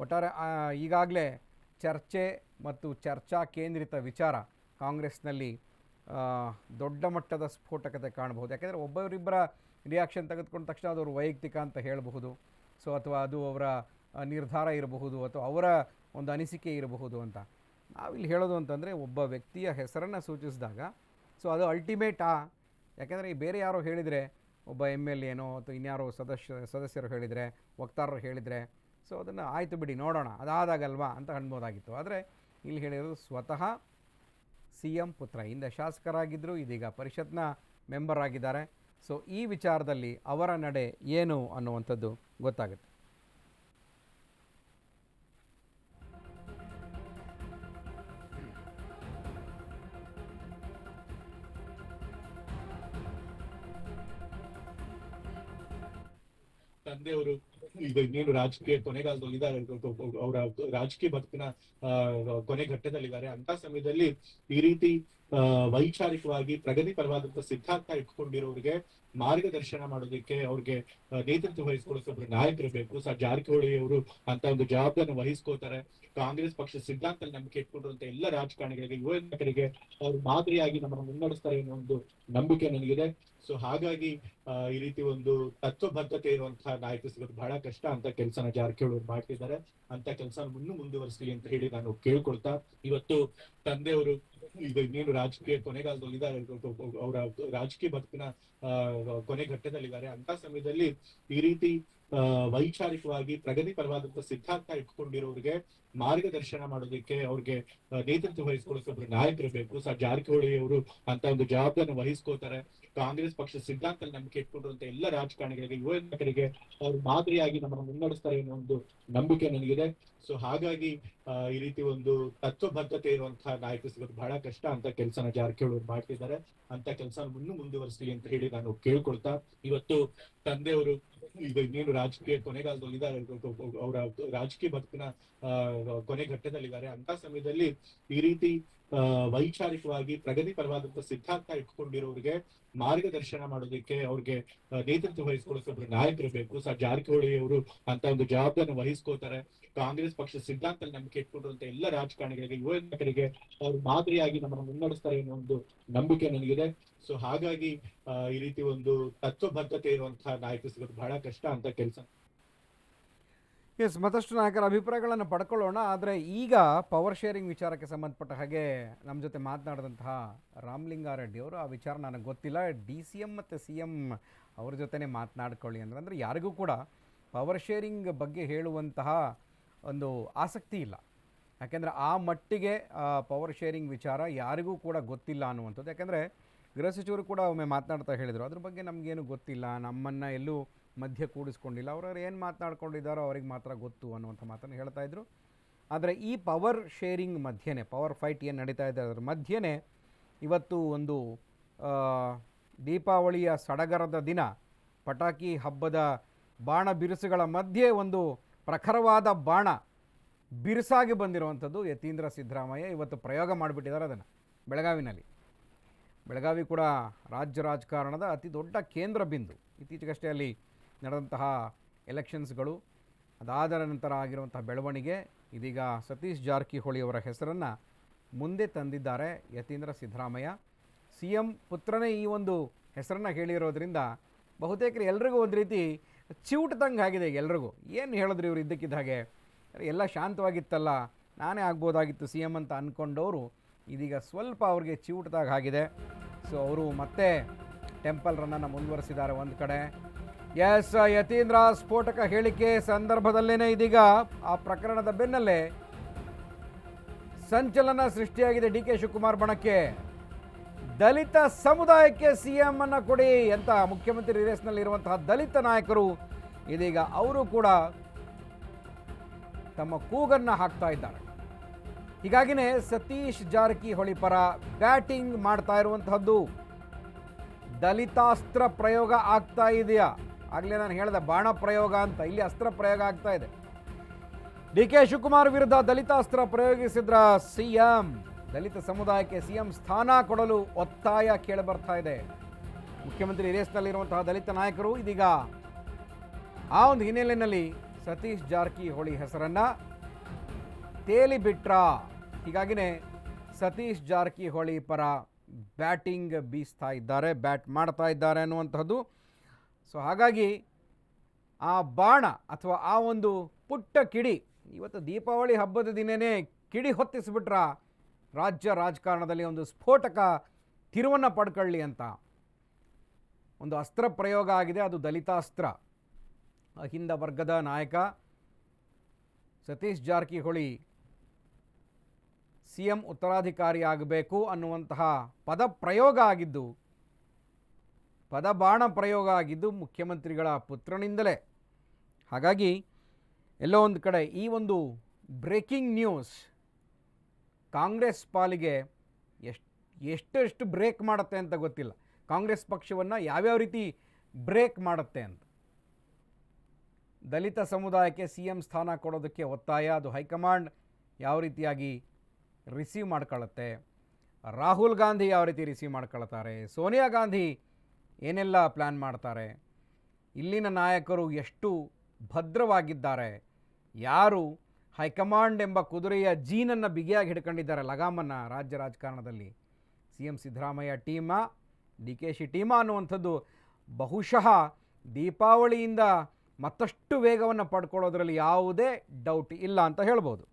ಒಟ್ಟಾರೆ ಈಗಾಗಲೇ ಚರ್ಚೆ ಮತ್ತು ಚರ್ಚಾ ಕೇಂದ್ರಿತ ವಿಚಾರ ಕಾಂಗ್ರೆಸ್ನಲ್ಲಿ ದೊಡ್ಡ ಮಟ್ಟದ ಸ್ಫೋಟಕತೆ ಕಾಣಬಹುದು. ಯಾಕೆಂದರೆ ಒಬ್ಬರಿಬ್ಬರ ರಿಯಾಕ್ಷನ್ ತೆಗೆದುಕೊಂಡ ತಕ್ಷಣ ಅದು ವೈಯಕ್ತಿಕ ಅಂತ ಹೇಳಬಹುದು. ಸೊ ಅಥವಾ ಅದು ಅವರ ನಿರ್ಧಾರ ಇರಬಹುದು ಅಥವಾ ಅವರ ಒಂದು ಅನಿಸಿಕೆ ಇರಬಹುದು ಅಂತ. ನಾವಿಲ್ಲಿ ಹೇಳೋದು ಅಂತಂದರೆ ಒಬ್ಬ ವ್ಯಕ್ತಿಯ ಹೆಸರನ್ನು ಸೂಚಿಸಿದಾಗ ಸೊ ಅದು ಅಲ್ಟಿಮೇಟಾ? ಯಾಕೆಂದರೆ ಬೇರೆ ಯಾರೋ ಹೇಳಿದರೆ, ಒಬ್ಬ MLA ಅಥವಾ ಇನ್ಯಾರೋ ಸದಸ್ಯರು ಹೇಳಿದರೆ, ವಕ್ತಾರರು ಹೇಳಿದರೆ, ಸೊ ಅದನ್ನು ಆಯಿತು ಬಿಡಿ ನೋಡೋಣ ಅದಾದಾಗಲ್ವಾ ಅಂತ ಅನ್ಬೋದಾಗಿತ್ತು. ಆದರೆ ಇಲ್ಲಿ ಹೇಳಿರೋದು ಸ್ವತಃ CM ಪುತ್ರ, ಹಿಂದೆ ಶಾಸಕರಾಗಿದ್ದರು, ಇದೀಗ ಪರಿಷತ್ನ ಮೆಂಬರ್ ಆಗಿದ್ದಾರೆ. ಸೊ ಈ ವಿಚಾರದಲ್ಲಿ ಅವರ ನಡೆ ಏನು ಅನ್ನುವಂಥದ್ದು ಗೊತ್ತಾಗುತ್ತೆ. ತಂದೆಯವರು ಈಗ ಇನ್ನೇನು ರಾಜಕೀಯ ಕೊನೆಗಾಲದಲ್ಲಿ ಇದ್ದಾರೆ, ಅವರ ರಾಜಕೀಯ ಬದುಕಿನ ಕೊನೆ ಘಟ್ಟದಲ್ಲಿದ್ದಾರೆ. ಅಂತ ಸಮಯದಲ್ಲಿ ಈ ರೀತಿ ವೈಚಾರಿಕವಾಗಿ ಪ್ರಗತಿ ಪರವಾದಂತ ಸಿದ್ಧಾಂತ ಇಟ್ಕೊಂಡಿರೋರಿಗೆ ಮಾರ್ಗದರ್ಶನ ಮಾಡೋದಕ್ಕೆ, ಅವ್ರಿಗೆ ನೇತೃತ್ವ ವಹಿಸ್ಕೊಳ್ಳೋಕೆ ಒಬ್ರು ನಾಯಕರು ಬೇಕು. ಜಾರಕಿಹೊಳಿ ಅವರು ಅಂತ ಒಂದು ಜವಾಬ್ದಾರಿ ವಹಿಸ್ಕೋತಾರೆ. ಕಾಂಗ್ರೆಸ್ ಪಕ್ಷ ಸಿದ್ಧಾಂತ ನಂಬಿಕೆ ಇಟ್ಕೊಂಡಿರುವಂತ ಎಲ್ಲ ರಾಜಕಾರಣಿಗಳಿಗೆ, ಯುವ ನಾಯಕರಿಗೆ ಅವ್ರು ಮಾದರಿಯಾಗಿ ನಮ್ಮನ್ನು ಮುನ್ನಡೆಸ್ತಾರೆ ಅನ್ನೋ ಒಂದು ನಂಬಿಕೆ ನನಗಿದೆ. ಸೊ ಹಾಗಾಗಿ ಈ ರೀತಿ ಒಂದು ತತ್ವಬದ್ಧತೆ ಇರುವಂತಹ ನಾಯಕ ಸಿಗೋದು ಬಹಳ ಕಷ್ಟ. ಅಂತ ಕೆಲಸನ ಜಾರಕಿಹೊಳಿ ಮಾಡ್ತಿದ್ದಾರೆ. ಅಂತ ಕೆಲಸ ಮುಂದುವರಿಸಲಿ ಅಂತ ಹೇಳಿ ನಾನು ಕೇಳ್ಕೊಳ್ತಾ, ಇವತ್ತು ತಂದೆಯವರು ಈಗ ಇನ್ನೇನು ರಾಜಕೀಯ ಕೊನೆಗಾಲದಲ್ಲಿ ಇದ್ದಾರೆ, ಅವರ ರಾಜಕೀಯ ಬದುಕಿನ ಕೊನೆ ಘಟ್ಟದಲ್ಲಿದ್ದಾರೆ. ಅಂತ ಸಮಯದಲ್ಲಿ ಈ ರೀತಿ ವೈಚಾರಿಕವಾಗಿ ಪ್ರಗತಿ ಪರವಾದಂತ ಸಿದ್ಧಾಂತ ಇಟ್ಕೊಂಡಿರೋರಿಗೆ ಮಾರ್ಗದರ್ಶನ ಮಾಡೋದಕ್ಕೆ, ಅವ್ರಿಗೆ ನೇತೃತ್ವ ವಹಿಸ್ಕೊಳ್ಳೋಕೆ ಒಬ್ರು ನಾಯಕರು ಬೇಕು. ಜಾರಕಿಹೊಳಿ ಅವರು ಅಂತ ಒಂದು ಜವಾಬ್ದಾರಿ ವಹಿಸ್ಕೋತಾರೆ. ಕಾಂಗ್ರೆಸ್ ಪಕ್ಷ ಸಿದ್ಧಾಂತ ನಂಬಿಕೆ ಇಟ್ಕೊಂಡಿರುವಂತ ಎಲ್ಲ ರಾಜಕಾರಣಿಗಳಿಗೆ, ಯುವ ನಾಯಕರಿಗೆ ಅವ್ರು ಮಾದರಿಯಾಗಿ ನಮ್ಮನ್ನು ಮುನ್ನಡೆಸ್ತಾರೆ ಅನ್ನೋ ಒಂದು ನಂಬಿಕೆ ನನಗಿದೆ. ಸೊ ಹಾಗಾಗಿ ಈ ರೀತಿ ಒಂದು ತತ್ವಬದ್ಧತೆ ಇರುವಂತಹ ನಾಯಕ ಸಿಗೋದು ಬಹಳ ಕಷ್ಟ. ಅಂತ ಕೆಲಸನ ಜಾರಕಿಹೊಳಿ ಮಾಡ್ತಿದ್ದಾರೆ. ಅಂತ ಕೆಲಸ ಮುಂದುವರಿಸಲಿ ಅಂತ ಹೇಳಿ ನಾನು ಕೇಳ್ಕೊಳ್ತಾ, ಇವತ್ತು ತಂದೆಯವರು ಈಗ ಇನ್ನೇನು ರಾಜಕೀಯ ಕೊನೆಗಾಲದಲ್ಲಿ ಇದ್ದಾರೆ, ಅವರ ರಾಜಕೀಯ ಬದುಕಿನ ಕೊನೆ ಘಟ್ಟದಲ್ಲಿದ್ದಾರೆ. ಅಂತ ಸಮಯದಲ್ಲಿ ಈ ರೀತಿ ವೈಚಾರಿಕವಾಗಿ ಪ್ರಗತಿ ಪರವಾದಂತ ಸಿದ್ಧಾಂತ ಇಟ್ಕೊಂಡಿರೋರಿಗೆ ಮಾರ್ಗದರ್ಶನ ಮಾಡೋದಕ್ಕೆ, ಅವ್ರಿಗೆ ನೇತೃತ್ವ ವಹಿಸ್ಕೊಳ್ಳೋಕೆ ಒಬ್ರು ನಾಯಕರು ಬೇಕು. ಜಾರಕಿಹೊಳಿ ಅವರು ಅಂತ ಒಂದು ಜವಾಬ್ದಾರಿ ವಹಿಸ್ಕೋತಾರೆ. ಕಾಂಗ್ರೆಸ್ ಪಕ್ಷ ಸಿದ್ಧಾಂತ ನಂಬಿಕೆ ಇಟ್ಕೊಂಡಿರುವಂತ ಎಲ್ಲ ರಾಜಕಾರಣಿಗಳಿಗೆ, ಯುವ ನಾಯಕರಿಗೆ ಅವ್ರು ಮಾದರಿಯಾಗಿ ನಮ್ಮನ್ನು ಮುನ್ನಡೆಸ್ತಾರೆ ಅನ್ನೋ ಒಂದು ನಂಬಿಕೆ ನನಗಿದೆ. ಸೊ ಹಾಗಾಗಿ ಈ ರೀತಿ ಒಂದು ತತ್ವಬದ್ಧತೆ ಇರುವಂತಹ ನಾಯಕ ಸಿಗೋದು ಬಹಳ ಕಷ್ಟ. ಅಂತ ಕೆಲಸ ಮತ್ತಷ್ಟು ನಾಯಕರ ಅಭಿಪ್ರಾಯಗಳನ್ನು ಪಡ್ಕೊಳ್ಳೋಣ. ಆದರೆ ಈಗ ಪವರ್ ಶೇರಿಂಗ್ ವಿಚಾರಕ್ಕೆ ಸಂಬಂಧಪಟ್ಟ ಹಾಗೆ ನಮ್ಮ ಜೊತೆ ಮಾತನಾಡಿದಂತಹ ರಾಮಲಿಂಗಾರೆಡ್ಡಿ ಅವರು, ಆ ವಿಚಾರ ನನಗೆ ಗೊತ್ತಿಲ್ಲ, DCM ಮತ್ತು CM ಅವ್ರ ಜೊತೆನೇ ಮಾತನಾಡ್ಕೊಳ್ಳಿ ಅಂದರೆ ಯಾರಿಗೂ ಕೂಡ ಪವರ್ ಶೇರಿಂಗ್ ಬಗ್ಗೆ ಹೇಳುವಂತಹ ಒಂದು ಆಸಕ್ತಿ ಇಲ್ಲ. ಯಾಕೆಂದರೆ ಆ ಮಟ್ಟಿಗೆ ಪವರ್ ಶೇರಿಂಗ್ ವಿಚಾರ ಯಾರಿಗೂ ಕೂಡ ಗೊತ್ತಿಲ್ಲ ಅನ್ನುವಂಥದ್ದು. ಯಾಕೆಂದರೆ ಗೃಹ ಸಚಿವರು ಕೂಡ ಒಮ್ಮೆ ಮಾತನಾಡ್ತಾ ಹೇಳಿದರು, ಅದ್ರ ಬಗ್ಗೆ ನಮಗೇನು ಗೊತ್ತಿಲ್ಲ, ನಮ್ಮನ್ನು ಎಲ್ಲೂ ಮಧ್ಯೆ ಕೂಡಿಸ್ಕೊಂಡಿಲ್ಲ, ಅವ್ರವ್ರು ಏನು ಮಾತನಾಡ್ಕೊಂಡಿದ್ದಾರೋ ಅವ್ರಿಗೆ ಮಾತ್ರ ಗೊತ್ತು ಅನ್ನುವಂಥ ಮಾತನ್ನು ಹೇಳ್ತಾ ಇದ್ರು. ಆದರೆ ಈ ಪವರ್ ಶೇರಿಂಗ್ ಮಧ್ಯೆ, ಪವರ್ ಫೈಟ್ ಏನು ನಡೀತಾ ಇದೆ ಅದರ ಮಧ್ಯೆ ಇವತ್ತು ಒಂದು ದೀಪಾವಳಿಯ ಸಡಗರದ ದಿನ, ಪಟಾಕಿ ಹಬ್ಬದ ಬಾಣ ಬಿರುಸುಗಳ ಮಧ್ಯೆ ಒಂದು ಪ್ರಖರವಾದ ಬಾಣ ಬಿರುಸಾಗಿ ಬಂದಿರುವಂಥದ್ದು ಯತೀಂದ್ರ ಸಿದ್ದರಾಮಯ್ಯ ಇವತ್ತು ಪ್ರಯೋಗ ಮಾಡಿಬಿಟ್ಟಿದ್ದಾರೆ ಅದನ್ನು ಬೆಳಗಾವಿನಲ್ಲಿ. ಬೆಳಗಾವಿ ಕೂಡ ರಾಜ್ಯ ರಾಜಕಾರಣದ ಅತಿ ದೊಡ್ಡ ಕೇಂದ್ರ ಬಿಂದು. ಇತ್ತೀಚೆಗಷ್ಟೇ ಅಲ್ಲಿ ನಡೆದಂತಹ ಎಲೆಕ್ಷನ್ಸ್ಗಳು, ಅದಾದ ನಂತರ ಆಗಿರುವಂತಹ ಬೆಳವಣಿಗೆ, ಇದೀಗ ಸತೀಶ್ ಜಾರಕಿಹೊಳಿ ಅವರ ಹೆಸರನ್ನು ಮುಂದೆ ತಂದಿದ್ದಾರೆ ಯತೀಂದ್ರ ಸಿದ್ದರಾಮಯ್ಯ. CM ಪುತ್ರನೇ ಈ ಒಂದು ಹೆಸರನ್ನು ಹೇಳಿರೋದ್ರಿಂದ ಬಹುತೇಕ ಎಲ್ರಿಗೂ ಒಂದು ರೀತಿ ಚಿವುಟ್ದಂಗೆ ಆಗಿದೆ. ಎಲ್ರಿಗೂ ಏನು ಹೇಳಿದ್ರು ಇವರು ಇದ್ದಕ್ಕಿದ್ದ ಹಾಗೆ, ಎಲ್ಲ ಶಾಂತವಾಗಿತ್ತಲ್ಲ, ನಾನೇ ಆಗ್ಬೋದಾಗಿತ್ತು CM ಅಂತ ಅಂದ್ಕೊಂಡವರು ಇದೀಗ ಸ್ವಲ್ಪ ಅವ್ರಿಗೆ ಚಿವುಟ್ದಾಗ ಆಗಿದೆ. ಸೊ ಅವರು ಮತ್ತೆ ಟೆಂಪಲ್ ರನ್ನನ್ನು ಮುಂದುವರಿಸಿದ್ದಾರೆ ಒಂದು ಕಡೆ. ಎಸ್, ಯತೀಂದ್ರ ಸ್ಫೋಟಕ ಹೇಳಿಕೆ ಸಂದರ್ಭದಲ್ಲೇ ಇದೀಗ ಆ ಪ್ರಕರಣದ ಬೆನ್ನಲ್ಲೇ ಸಂಚಲನ ಸೃಷ್ಟಿಯಾಗಿದೆ. DK ಶಿವಕುಮಾರ್ ಬಣಕ್ಕೆ ದಲಿತ ಸಮುದಾಯಕ್ಕೆ CM ಅನ್ನು ಕೊಡಿ ಅಂತ ಮುಖ್ಯಮಂತ್ರಿ ರೇಸ್ನಲ್ಲಿರುವಂತಹ ದಲಿತ ನಾಯಕರು ಇದೀಗ ಅವರು ಕೂಡ ತಮ್ಮ ಕೂಗನ್ನು ಹಾಕ್ತಾ ಇದ್ದಾರೆ. ಹೀಗಾಗಿನೇ ಸತೀಶ್ ಜಾರಕಿಹೊಳಿ ಪರ ಬ್ಯಾಟಿಂಗ್ ಮಾಡ್ತಾ ಇರುವಂತಹದ್ದು. ದಲಿತಾಸ್ತ್ರ ಪ್ರಯೋಗ ಆಗ್ತಾ ಇದೆಯಾ? ಆಗಲೇ ನಾನು ಹೇಳಿದೆ ಬಾಣ ಪ್ರಯೋಗ ಅಂತ, ಇಲ್ಲಿ ಅಸ್ತ್ರ ಪ್ರಯೋಗ ಆಗ್ತಾ ಇದೆ. DK ಶಿವಕುಮಾರ್ ವಿರುದ್ಧ ದಲಿತಾಸ್ತ್ರ ಪ್ರಯೋಗಿಸಿದ್ರ CM. ದಲಿತ ಸಮುದಾಯಕ್ಕೆ CM ಸ್ಥಾನ ಕೊಡಲು ಒತ್ತಾಯ ಕೇಳಿಬರ್ತಾ ಇದೆ. ಮುಖ್ಯಮಂತ್ರಿ ರೇಸ್ನಲ್ಲಿರುವಂತಹ ದಲಿತ ನಾಯಕರು ಇದೀಗ ಆ ಒಂದು ಹಿನ್ನೆಲೆಯಲ್ಲಿ ಸತೀಶ್ ಜಾರಕಿಹೊಳಿ ಹೆಸರನ್ನು ತೇಲಿ ಬಿಟ್ರ. ಹೀಗಾಗಿನೇ ಸತೀಶ್ ಜಾರಕಿಹೊಳಿ ಪರ ಬ್ಯಾಟಿಂಗ್ ಬೀಸ್ತಾ ಇದ್ದಾರೆ, ಬ್ಯಾಟ್ ಮಾಡ್ತಾ ಇದ್ದಾರೆ ಅನ್ನುವಂಥದ್ದು. ಸೊ ಹಾಗಾಗಿ ಆ ಬಾಣ ಅಥವಾ ಆ ಒಂದು ಪುಟ್ಟ ಕಿಡಿ ಇವತ್ತು ದೀಪಾವಳಿ ಹಬ್ಬದ ದಿನವೇ ಕಿಡಿ ಹೊತ್ತಿಸ್ಬಿಟ್ರ ರಾಜ್ಯ ರಾಜಕಾರಣದಲ್ಲಿ ಒಂದು ಸ್ಫೋಟಕ ತಿರುವನ್ನು ಪಡ್ಕೊಳ್ಳಿ ಅಂತ ಒಂದು ಅಸ್ತ್ರ ಪ್ರಯೋಗ ಆಗಿದೆ. ಅದು ದಲಿತಾಸ್ತ್ರ. ಅಹಿಂದ ವರ್ಗದ ನಾಯಕ ಸತೀಶ್ ಜಾರಕಿಹೊಳಿ ಸಿ ಎಂ ಉತ್ತರಾಧಿಕಾರಿ ಆಗಬೇಕು ಅನ್ನುವಂತಹ ಪದ ಪ್ರಯೋಗ ಆಗಿದ್ದು, ಪದಬಾಣ ಪ್ರಯೋಗ ಆಗಿದ್ದು ಮುಖ್ಯಮಂತ್ರಿಗಳ ಪುತ್ರನಿಂದಲೇ. ಹಾಗಾಗಿ ಎಲ್ಲೋ ಒಂದು ಕಡೆ ಈ ಒಂದು ಬ್ರೇಕಿಂಗ್ ನ್ಯೂಸ್ ಕಾಂಗ್ರೆಸ್ ಪಾಲಿಗೆ ಎಷ್ಟು ಬ್ರೇಕ್ ಮಾಡುತ್ತೆ ಅಂತ ಗೊತ್ತಿಲ್ಲ. ಕಾಂಗ್ರೆಸ್ ಪಕ್ಷವನ್ನು ಯಾವ್ಯಾವ ರೀತಿ ಬ್ರೇಕ್ ಮಾಡುತ್ತೆ ಅಂತ. ದಲಿತ ಸಮುದಾಯಕ್ಕೆ ಸಿ ಎಂ ಸ್ಥಾನ ಕೊಡೋದಕ್ಕೆ ಒತ್ತಾಯ, ಅದು ಹೈಕಮಾಂಡ್ ಯಾವ ರೀತಿಯಾಗಿ ರಿಸೀವ್ ಮಾಡ್ಕೊಳ್ಳುತ್ತೆ, ರಾಹುಲ್ ಗಾಂಧಿ ಯಾವ ರೀತಿ ರಿಸೀವ್ ಮಾಡ್ಕೊಳ್ತಾರೆ, ಸೋನಿಯಾ ಗಾಂಧಿ ಏನೆಲ್ಲ ಪ್ಲ್ಯಾನ್ ಮಾಡ್ತಾರೆ, ಇಲ್ಲಿನ ನಾಯಕರು ಎಷ್ಟು ಭದ್ರವಾಗಿದ್ದಾರೆ, ಯಾರು ಹೈಕಮಾಂಡ್ ಎಂಬ ಕುದುರೆಯ ಜೀನನ್ನು ಬಿಗಿಯಾಗಿ ಹಿಡ್ಕೊಂಡಿದ್ದಾರೆ ಲಗಾಮನ್ನು ರಾಜ್ಯ ರಾಜಕಾರಣದಲ್ಲಿ, ಸಿ ಎಂ ಸಿದ್ದರಾಮಯ್ಯ ಟೀಮಾ ಡಿ ಕೆ ಶಿ ಟೀಮಾ ಅನ್ನುವಂಥದ್ದು ಬಹುಶಃ ದೀಪಾವಳಿಯಿಂದ ಮತ್ತಷ್ಟು ವೇಗವನ್ನು ಪಡ್ಕೊಳ್ಳೋದ್ರಲ್ಲಿ ಯಾವುದೇ ಡೌಟ್ ಇಲ್ಲ ಅಂತ ಹೇಳ್ಬೋದು.